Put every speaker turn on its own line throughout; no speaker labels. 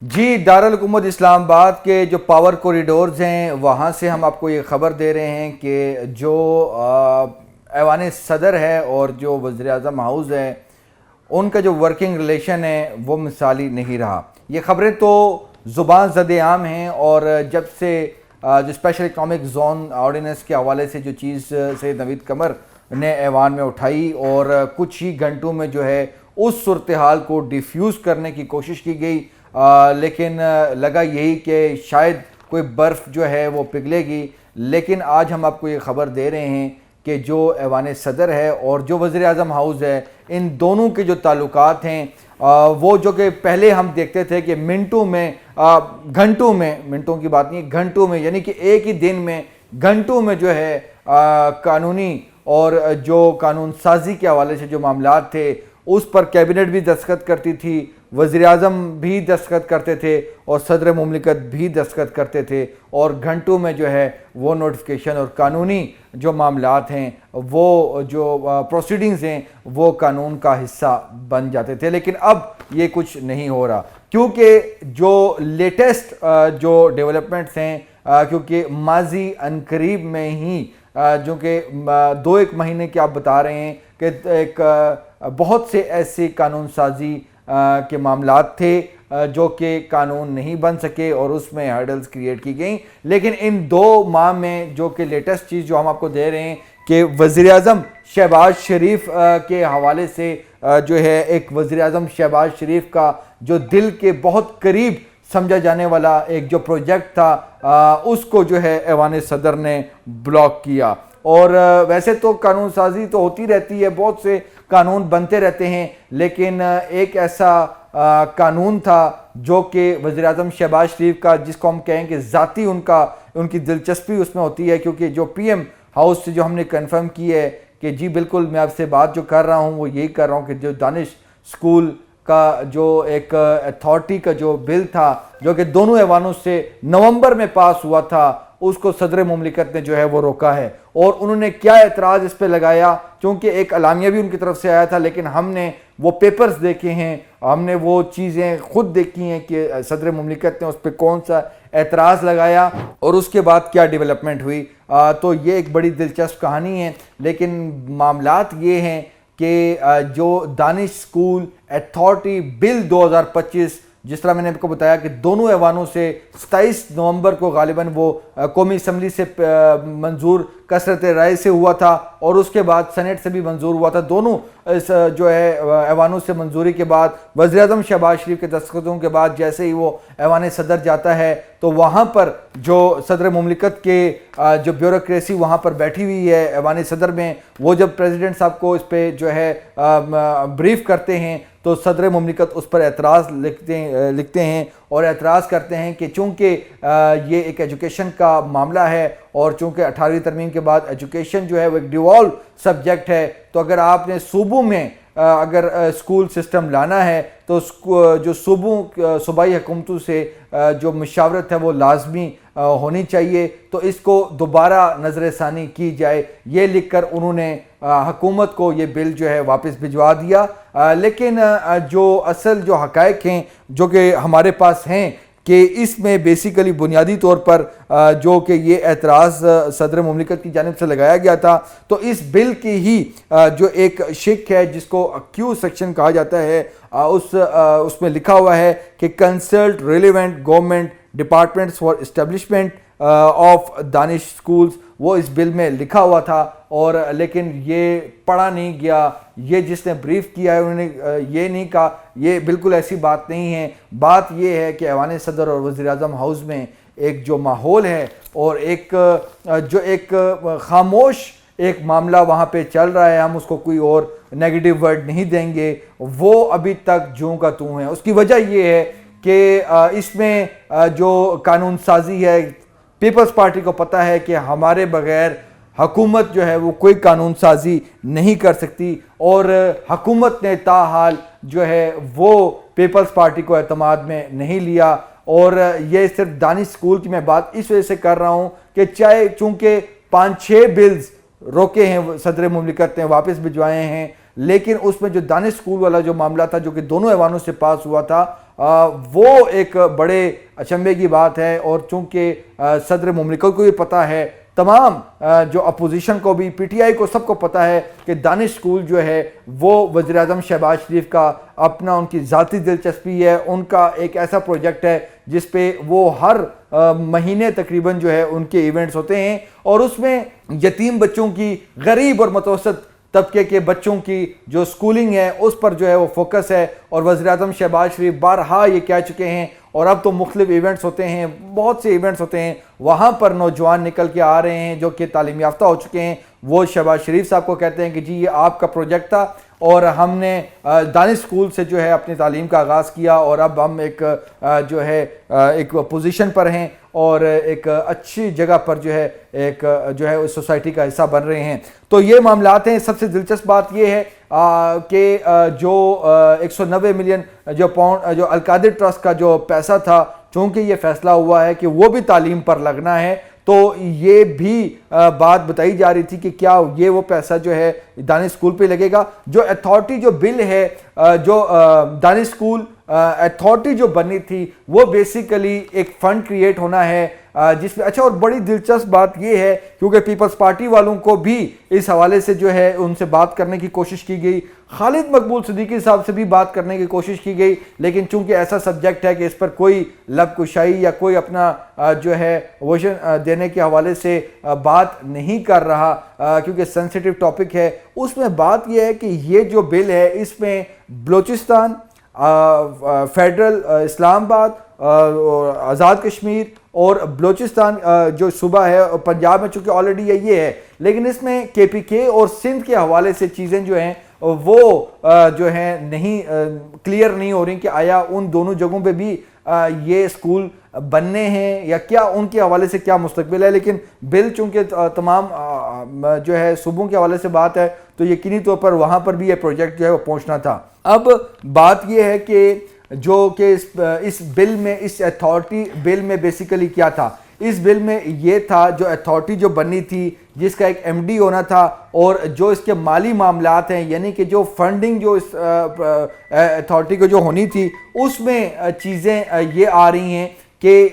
جی دارالحکومت اسلام آباد کے جو پاور کوریڈورز ہیں وہاں سے ہم آپ کو یہ خبر دے رہے ہیں کہ جو ایوان صدر ہے اور جو وزیر اعظم ہاؤس ہے ان کا جو ورکنگ ریلیشن ہے وہ مثالی نہیں رہا۔ یہ خبریں تو زبان زد عام ہیں، اور جب سے جو اسپیشل اکنامک زون آرڈیننس کے حوالے سے جو چیز سید نوید قمر نے ایوان میں اٹھائی اور کچھ ہی گھنٹوں میں جو ہے اس صورتحال کو ڈیفیوز کرنے کی کوشش کی گئی، لیکن لگا یہی کہ شاید کوئی برف جو ہے وہ پگھلے گی۔ لیکن آج ہم آپ کو یہ خبر دے رہے ہیں کہ جو ایوان صدر ہے اور جو وزیر اعظم ہاؤس ہے ان دونوں کے جو تعلقات ہیں وہ جو کہ پہلے ہم دیکھتے تھے کہ منٹوں میں گھنٹوں میں، منٹوں کی بات نہیں، گھنٹوں میں، یعنی کہ ایک ہی دن میں گھنٹوں میں جو ہے قانونی اور جو قانون سازی کے حوالے سے جو معاملات تھے اس پر کیبنٹ بھی دستخط کرتی تھی، وزیر اعظم بھی دستخط کرتے تھے اور صدر مملکت بھی دستخط کرتے تھے، اور گھنٹوں میں جو ہے وہ نوٹیفیکیشن اور قانونی جو معاملات ہیں وہ جو پروسیڈنگز ہیں وہ قانون کا حصہ بن جاتے تھے۔ لیکن اب یہ کچھ نہیں ہو رہا، کیونکہ جو لیٹسٹ جو ڈیولپمنٹس ہیں، کیونکہ ماضی عنقریب میں ہی جو کہ 2-1 مہینے کے آپ بتا رہے ہیں کہ ایک بہت سے ایسے قانون سازی کے معاملات تھے جو کہ قانون نہیں بن سکے اور اس میں ہرڈلز کریٹ کی گئیں۔ لیکن ان 2 ماہ میں جو کہ لیٹسٹ چیز جو ہم آپ کو دے رہے ہیں کہ وزیر اعظم شہباز شریف کے حوالے سے جو ہے ایک وزیر اعظم شہباز شریف کا جو دل کے بہت قریب سمجھا جانے والا ایک جو پروجیکٹ تھا اس کو جو ہے ایوان صدر نے بلاک کیا۔ اور ویسے تو قانون سازی تو ہوتی رہتی ہے، بہت سے قانون بنتے رہتے ہیں، لیکن ایک ایسا قانون تھا جو کہ وزیر اعظم شہباز شریف کا، جس کو ہم کہیں کہ ذاتی ان کی دلچسپی اس میں ہوتی ہے، کیونکہ جو پی ایم ہاؤس سے جو ہم نے کنفرم کی ہے کہ جی بالکل میں آپ سے بات جو کر رہا ہوں وہ یہی کر رہا ہوں کہ جو دانش اسکول کا جو ایک اتھارٹی کا جو بل تھا جو کہ دونوں ایوانوں سے نومبر میں پاس ہوا تھا، اس کو صدر مملکت نے جو ہے وہ روکا ہے۔ اور انہوں نے کیا اعتراض اس پہ لگایا، چونکہ ایک اعلامیہ بھی ان کی طرف سے آیا تھا، لیکن ہم نے وہ پیپرز دیکھے ہیں، ہم نے وہ چیزیں خود دیکھی ہیں کہ صدر مملکت نے اس پہ کون سا اعتراض لگایا اور اس کے بعد کیا ڈیولپمنٹ ہوئی۔ تو یہ ایک بڑی دلچسپ کہانی ہے، لیکن معاملات یہ ہیں کہ جو دانش اسکول اتھارٹی بل 2025، جس طرح میں نے آپ کو بتایا کہ دونوں ایوانوں سے 27 نومبر کو غالباً وہ قومی اسمبلی سے منظور کثرت رائے سے ہوا تھا، اور اس کے بعد سینٹ سے بھی منظور ہوا تھا۔ دونوں جو ہے ایوانوں سے منظوری کے بعد وزیر اعظم شہباز شریف کے دستخطوں کے بعد جیسے ہی وہ ایوان صدر جاتا ہے تو وہاں پر جو صدر مملکت کے جو بیوروکریسی وہاں پر بیٹھی ہوئی ہے ایوان صدر میں، وہ جب پریزیڈنٹ صاحب کو اس پہ جو ہے بریف کرتے ہیں تو صدر مملکت اس پر اعتراض لکھتے ہیں اور اعتراض کرتے ہیں کہ چونکہ یہ ایک ایجوکیشن کا معاملہ ہے، اور چونکہ 18ویں ترمیم کے بعد ایجوکیشن جو ہے وہ ایک ڈیوالو سبجیکٹ ہے، تو اگر آپ نے صوبوں میں اگر اسکول سسٹم لانا ہے تو جو صوبائی حکومتوں سے جو مشاورت ہے وہ لازمی ہونی چاہیے، تو اس کو دوبارہ نظر ثانی کی جائے، یہ لکھ کر انہوں نے حکومت کو یہ بل جو ہے واپس بھجوا دیا۔ لیکن جو اصل جو حقائق ہیں جو کہ ہمارے پاس ہیں کہ اس میں بیسیکلی بنیادی طور پر جو کہ یہ اعتراض صدر مملکت کی جانب سے لگایا گیا تھا، تو اس بل کی ہی جو ایک شق ہے جس کو کیو سیکشن کہا جاتا ہے، اس میں لکھا ہوا ہے کہ consult relevant government departments for establishment of Danish schools, وہ اس بل میں لکھا ہوا تھا، اور لیکن یہ پڑھا نہیں گیا۔ یہ جس نے بریف کیا ہے انہوں نے یہ نہیں کہا، یہ بالکل ایسی بات نہیں ہے۔ بات یہ ہے کہ ایوان صدر اور وزیر اعظم ہاؤس میں ایک جو ماحول ہے اور ایک خاموش ایک معاملہ وہاں پہ چل رہا ہے، ہم اس کو کوئی اور نیگیٹو ورڈ نہیں دیں گے، وہ ابھی تک جوں کا توں ہے۔ اس کی وجہ یہ ہے کہ اس میں جو قانون سازی ہے، پیپلز پارٹی کو پتہ ہے کہ ہمارے بغیر حکومت جو ہے وہ کوئی قانون سازی نہیں کر سکتی، اور حکومت نے تاحال جو ہے وہ پیپلز پارٹی کو اعتماد میں نہیں لیا۔ اور یہ صرف دانش اسکول کی میں بات اس وجہ سے کر رہا ہوں کہ چونکہ 5-6 بلز روکے ہیں صدر مملکت نے، واپس بھجوائے ہیں، لیکن اس میں جو دانش اسکول والا جو معاملہ تھا جو کہ دونوں ایوانوں سے پاس ہوا تھا، وہ ایک بڑے اچنبے کی بات ہے، اور چونکہ صدر مملکت کو بھی پتہ ہے، تمام جو اپوزیشن کو بھی، پی ٹی آئی کو، سب کو پتہ ہے کہ دانش اسکول جو ہے وہ وزیر اعظم شہباز شریف کا اپنا، ان کی ذاتی دلچسپی ہے، ان کا ایک ایسا پروجیکٹ ہے جس پہ وہ ہر مہینے تقریباً جو ہے ان کے ایونٹس ہوتے ہیں، اور اس میں یتیم بچوں کی، غریب اور متوسط طبقے کے بچوں کی جو سکولنگ ہے اس پر جو ہے وہ فوکس ہے، اور وزیر اعظم شہباز شریف بارہا یہ کہہ چکے ہیں، اور اب تو مختلف ایونٹس ہوتے ہیں، بہت سے ایونٹس ہوتے ہیں، وہاں پر نوجوان نکل کے آ رہے ہیں جو کہ تعلیم یافتہ ہو چکے ہیں، وہ شہباز شریف صاحب کو کہتے ہیں کہ جی یہ آپ کا پروجیکٹ تھا، اور ہم نے دانش اسکول سے جو ہے اپنی تعلیم کا آغاز کیا، اور اب ہم ایک جو ہے ایک پوزیشن پر ہیں، اور ایک اچھی جگہ پر جو ہے ایک جو ہے اس سوسائٹی کا حصہ بن رہے ہیں۔ تو یہ معاملات ہیں۔ سب سے دلچسپ بات یہ ہے کہ جو 190 ملین جو پاؤنڈ جو القادر ٹرسٹ کا جو پیسہ تھا، چونکہ یہ فیصلہ ہوا ہے کہ وہ بھی تعلیم پر لگنا ہے، تو یہ بھی بات بتائی جا رہی تھی کہ کیا یہ وہ پیسہ جو ہے دانش اسکول پہ لگے گا۔ جو اتھارٹی جو بل ہے، جو دانش اسکول اتھارٹی جو بنی تھی، وہ بیسیکلی ایک فنڈ کریٹ ہونا ہے جس میں اچھا، اور بڑی دلچسپ بات یہ ہے کیونکہ پیپلز پارٹی والوں کو بھی اس حوالے سے جو ہے ان سے بات کرنے کی کوشش کی گئی، خالد مقبول صدیقی صاحب سے بھی بات کرنے کی کوشش کی گئی، لیکن چونکہ ایسا سبجیکٹ ہے کہ اس پر کوئی لب کشائی یا کوئی اپنا جو ہے ویژن دینے کے حوالے سے بات نہیں کر رہا، کیونکہ سینسیٹیو ٹاپک ہے۔ اس میں بات یہ ہے کہ یہ جو بل ہے اس میں بلوچستان، فیڈرل اسلام آباد، آزاد کشمیر اور بلوچستان جو صوبہ ہے پنجاب میں، چونکہ آلریڈی یہ ہے، لیکن اس میں کے پی کے اور سندھ کے حوالے سے چیزیں جو ہیں وہ جو ہیں نہیں کلیئر نہیں ہو رہی کہ آیا ان دونوں جگہوں پہ بھی یہ اسکول بننے ہیں یا کیا، ان کے حوالے سے کیا مستقبل ہے۔ لیکن بل چونکہ تمام جو ہے صوبوں کے حوالے سے بات ہے، تو یقینی طور پر وہاں پر بھی یہ پروجیکٹ جو ہے وہ پہنچنا تھا۔ اب بات یہ ہے کہ جو کہ اس بل میں، اس اتھارٹی بل میں بیسیکلی کیا تھا، اس بل میں یہ تھا جو اتھارٹی جو بنی تھی جس کا ایک ایم ڈی ہونا تھا، اور جو اس کے مالی معاملات ہیں، یعنی کہ جو فنڈنگ جو اس اتھارٹی کو جو ہونی تھی، اس میں چیزیں یہ آ رہی ہیں کہ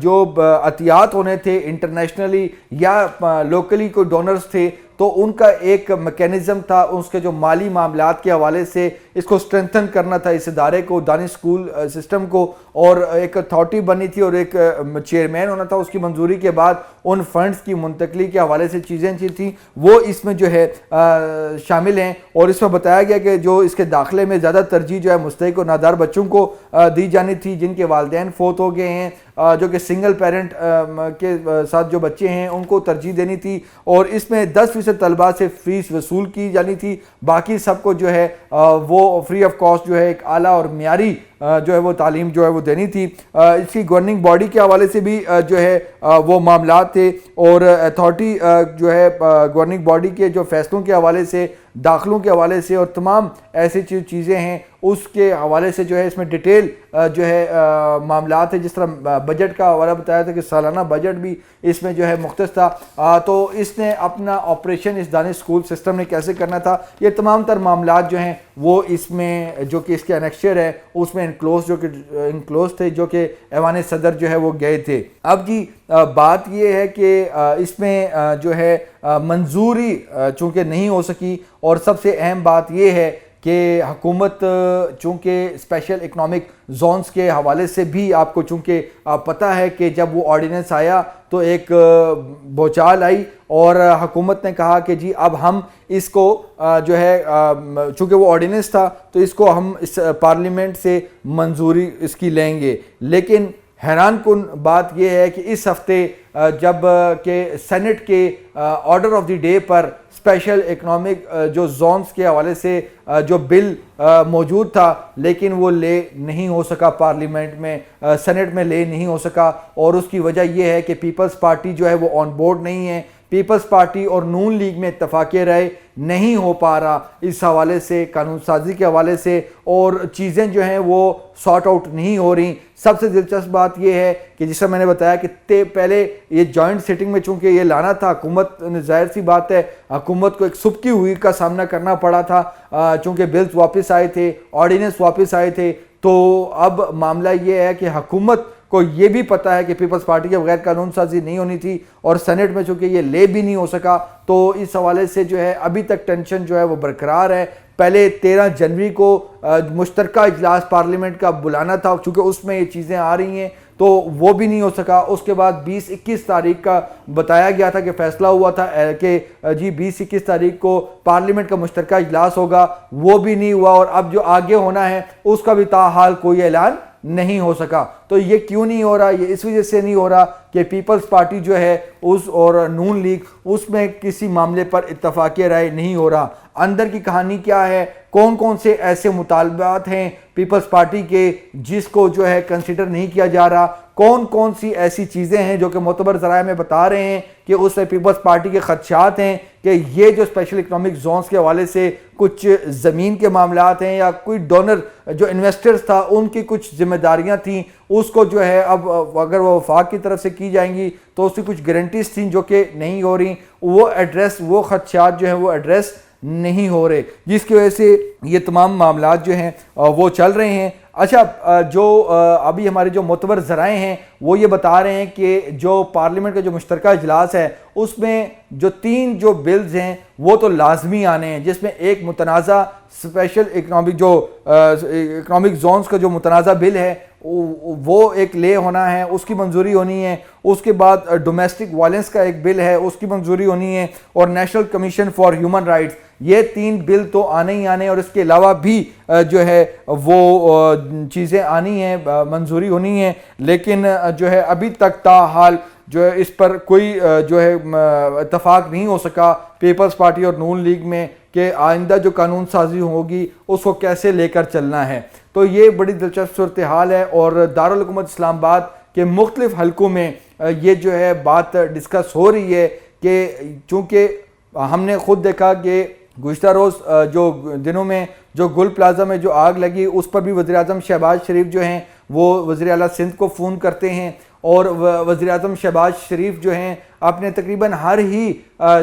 جو عطیات ہونے تھے انٹرنیشنلی یا لوکلی کوئی ڈونرز تھے، تو ان کا ایک میکینزم تھا، اس کے جو مالی معاملات کے حوالے سے اس کو سٹرینتھن کرنا تھا، اس ادارے کو، دانش اسکول سسٹم کو، اور ایک اتھارٹی بنی تھی اور ایک چیئرمین ہونا تھا۔ اس کی منظوری کے بعد ان فنڈز کی منتقلی کے حوالے سے چیزیں تھیں وہ اس میں جو ہے شامل ہیں، اور اس میں بتایا گیا کہ جو اس کے داخلے میں زیادہ ترجیح جو ہے مستحق اور نادار بچوں کو دی جانی تھی جن کے والدین فوت ہو گئے ہیں، جو کہ سنگل پیرنٹ کے ساتھ جو بچے ہیں ان کو ترجیح دینی تھی، اور اس میں 10% طلباء سے فیس وصول کی جانی تھی، باقی سب کو جو ہے وہ فری آف کاسٹ جو ہے ایک اعلیٰ اور معیاری جو ہے وہ تعلیم جو ہے وہ دینی تھی۔ اس کی گورننگ باڈی کے حوالے سے بھی جو ہے وہ معاملات تھے، اور اتھارٹی جو ہے گورننگ باڈی کے جو فیصلوں کے حوالے سے، داخلوں کے حوالے سے، اور تمام ایسی چیزیں ہیں اس کے حوالے سے جو ہے اس میں ڈیٹیل جو ہے معاملات ہے۔ جس طرح بجٹ کا حوالہ بتایا تھا کہ سالانہ بجٹ بھی اس میں جو ہے مختص تھا، تو اس نے اپنا آپریشن اس دانش اسکول سسٹم نے کیسے کرنا تھا، یہ تمام تر معاملات جو ہیں وہ اس میں جو کہ اس کے انیکسچر ہے اس میں انکلوز تھے، جو کہ ایوان صدر جو ہے وہ گئے تھے۔ اب جی بات یہ ہے کہ اس میں جو ہے منظوری چونکہ نہیں ہو سکی، اور سب سے اہم بات یہ ہے کہ حکومت چونکہ اسپیشل اکنامک زونز کے حوالے سے بھی آپ کو چونکہ پتہ ہے کہ جب وہ آرڈیننس آیا تو ایک بھوچال آئی، اور حکومت نے کہا کہ جی اب ہم اس کو جو ہے چونکہ وہ آرڈیننس تھا تو اس کو ہم اس پارلیمنٹ سے منظوری اس کی لیں گے، لیکن حیران کن بات یہ ہے کہ اس ہفتے جب کہ سینٹ کے order of the day per special economic جو زونز کے حوالے سے جو بل موجود تھا، لیکن وہ لے نہیں ہو سکا پارلیمنٹ میں، سینٹ میں لے نہیں ہو سکا، اور اس کی وجہ یہ ہے کہ پیپلز پارٹی جو ہے وہ آن بورڈ نہیں ہے۔ پیپلز پارٹی اور نون لیگ میں اتفاق رائے نہیں ہو پا رہا اس حوالے سے، قانون سازی کے حوالے سے، اور چیزیں جو ہیں وہ سارٹ آؤٹ نہیں ہو رہی۔ سب سے دلچسپ بات یہ ہے کہ جس سے میں نے بتایا کہ پہلے یہ جوائنٹ سیٹنگ میں چونکہ یہ لانا تھا، حکومت نے ظاہر سی بات ہے حکومت کو ایک سبکی ہوئی کا سامنا کرنا پڑا تھا، چونکہ بلز واپس آئے تھے، آرڈیننس واپس آئے تھے، تو اب معاملہ یہ ہے کہ حکومت کو یہ بھی پتہ ہے کہ پیپلز پارٹی کے بغیر قانون سازی نہیں ہونی تھی، اور سینٹ میں چونکہ یہ لے بھی نہیں ہو سکا، تو اس حوالے سے جو ہے ابھی تک ٹینشن جو ہے وہ برقرار ہے۔ پہلے 13 جنوری کو مشترکہ اجلاس پارلیمنٹ کا بلانا تھا، چونکہ اس میں یہ چیزیں آ رہی ہیں تو وہ بھی نہیں ہو سکا۔ اس کے بعد 20-21 تاریخ کا بتایا گیا تھا کہ فیصلہ ہوا تھا کہ جی 20-21 تاریخ کو پارلیمنٹ کا مشترکہ اجلاس ہوگا، وہ بھی نہیں ہوا، اور اب جو آگے ہونا ہے اس کا بھی تاحال کوئی اعلان نہیں ہو سکا۔ تو یہ کیوں نہیں ہو رہا؟ یہ اس وجہ سے نہیں ہو رہا کہ پیپلز پارٹی جو ہے اور نون لیگ اس میں کسی معاملے پر اتفاقی رائے نہیں ہو رہا۔ اندر کی کہانی کیا ہے، کون کون سے ایسے مطالبات ہیں پیپلز پارٹی کے جس کو جو ہے کنسیڈر نہیں کیا جا رہا، کون کون سی ایسی چیزیں ہیں جو کہ معتبر ذرائع میں بتا رہے ہیں کہ اس سے پیپلز پارٹی کے خدشات ہیں کہ یہ جو اسپیشل اکنامک زونز کے حوالے سے کچھ زمین کے معاملات ہیں یا کوئی ڈونر جو انویسٹرز تھا ان کی کچھ ذمہ داریاں تھیں، اس کو جو ہے اب اگر وہ وفاق کی طرف سے کی جائیں گی تو اس کی کچھ گارنٹیز تھیں جو کہ نہیں ہو رہی، وہ خدشات جو ہیں وہ ایڈریس نہیں ہو رہے، جس کی وجہ سے یہ تمام معاملات جو ہیں وہ چل رہے ہیں۔ اچھا، جو ابھی ہمارے جو معتبر ذرائع ہیں وہ یہ بتا رہے ہیں کہ جو پارلیمنٹ کا جو مشترکہ اجلاس ہے اس میں جو 3 جو بلز ہیں وہ تو لازمی آنے ہیں، جس میں ایک متنازع اسپیشل اکنامک زونز کا جو متنازع بل ہے وہ ایک لے ہونا ہے، اس کی منظوری ہونی ہے۔ اس کے بعد ڈومیسٹک وائلنس کا ایک بل ہے، اس کی منظوری ہونی ہے، اور national commission for human rights, یہ 3 بل تو آنے ہی آنے، اور اس کے علاوہ بھی جو ہے وہ چیزیں آنی ہیں، منظوری ہونی ہے، لیکن جو ہے ابھی تک تاحال جو ہے اس پر کوئی جو ہے اتفاق نہیں ہو سکا پیپلز پارٹی اور نون لیگ میں کہ آئندہ جو قانون سازی ہوگی اس کو کیسے لے کر چلنا ہے۔ تو یہ بڑی دلچسپ صورتحال ہے، اور دارالحکومت اسلام آباد کے مختلف حلقوں میں یہ جو ہے بات ڈسکس ہو رہی ہے کہ چونکہ ہم نے خود دیکھا کہ گزشتہ روز جو دنوں میں جو گل پلازا میں جو آگ لگی اس پر بھی وزیراعظم شہباز شریف جو ہیں وہ وزیر اعلیٰ سندھ کو فون کرتے ہیں، اور وزیراعظم شہباز شریف جو ہیں اپنے تقریباً ہر ہی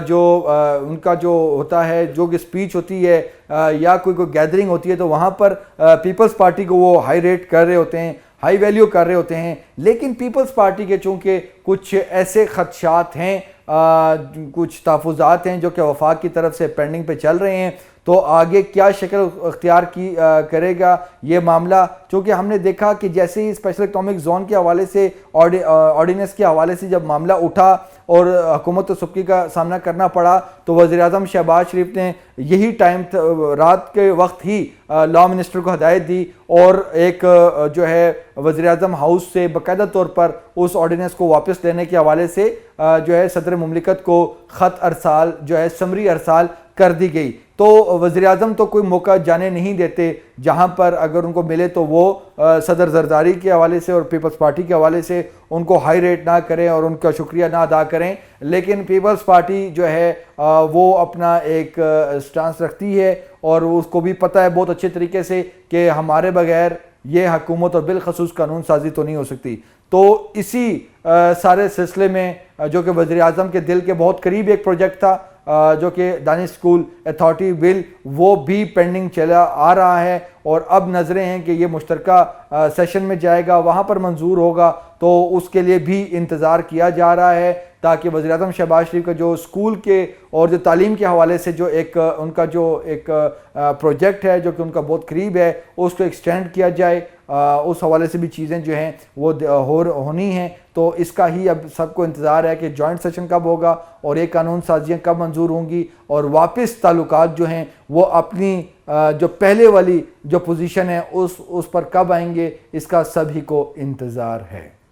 جو ان کا جو ہوتا ہے جو کہ اسپیچ ہوتی ہے یا کوئی گیدرنگ ہوتی ہے تو وہاں پر پیپلز پارٹی کو وہ ہائی ریٹ کر رہے ہوتے ہیں، ہائی ویلیو کر رہے ہوتے ہیں، لیکن پیپلز پارٹی کے چونکہ کچھ ایسے خدشات ہیں، کچھ تحفظات ہیں جو کہ وفاق کی طرف سے پینڈنگ پہ چل رہے ہیں، تو آگے کیا شکل اختیار کی کرے گا یہ معاملہ، چونکہ ہم نے دیکھا کہ جیسے ہی اسپیشل اکنامک زون کے حوالے سے آرڈیننس کے حوالے سے جب معاملہ اٹھا اور حکومت و سبکی کا سامنا کرنا پڑا تو وزیراعظم شہباز شریف نے یہی ٹائم رات کے وقت ہی لا منسٹر کو ہدایت دی اور ایک جو ہے وزیراعظم ہاؤس سے باقاعدہ طور پر اس آرڈیننس کو واپس لینے کے حوالے سے جو ہے صدر مملکت کو خط ارسال جو ہے سمری ارسال کر دی گئی۔ تو وزیراعظم تو کوئی موقع جانے نہیں دیتے جہاں پر اگر ان کو ملے تو وہ صدر زرداری کے حوالے سے اور پیپلز پارٹی کے حوالے سے ان کو ہائی ریٹ نہ کریں اور ان کا شکریہ نہ ادا کریں، لیکن پیپلز پارٹی جو ہے وہ اپنا ایک سٹانس رکھتی ہے اور اس کو بھی پتہ ہے بہت اچھے طریقے سے کہ ہمارے بغیر یہ حکومت اور بالخصوص قانون سازی تو نہیں ہو سکتی۔ تو اسی سارے سلسلے میں جو کہ وزیراعظم کے دل کے بہت قریب ایک پروجیکٹ تھا جو کہ دانش اسکول اتھارٹی بل، وہ بھی پینڈنگ چلا آ رہا ہے اور اب نظریں ہیں کہ یہ مشترکہ سیشن میں جائے گا، وہاں پر منظور ہوگا، تو اس کے لیے بھی انتظار کیا جا رہا ہے تاکہ وزیراعظم شہباز شریف کا جو اسکول کے اور جو تعلیم کے حوالے سے جو ایک ان کا جو ایک پروجیکٹ ہے جو کہ ان کا بہت قریب ہے اس کو ایکسٹینڈ کیا جائے، اس حوالے سے بھی چیزیں جو ہیں وہ ہونی ہیں۔ تو اس کا ہی اب سب کو انتظار ہے کہ جوائنٹ سیشن کب ہوگا اور یہ قانون سازیاں کب منظور ہوں گی اور واپس تعلقات جو ہیں وہ اپنی جو پہلے والی جو پوزیشن ہے اس پر کب آئیں گے، اس کا سبھی کو انتظار ہے۔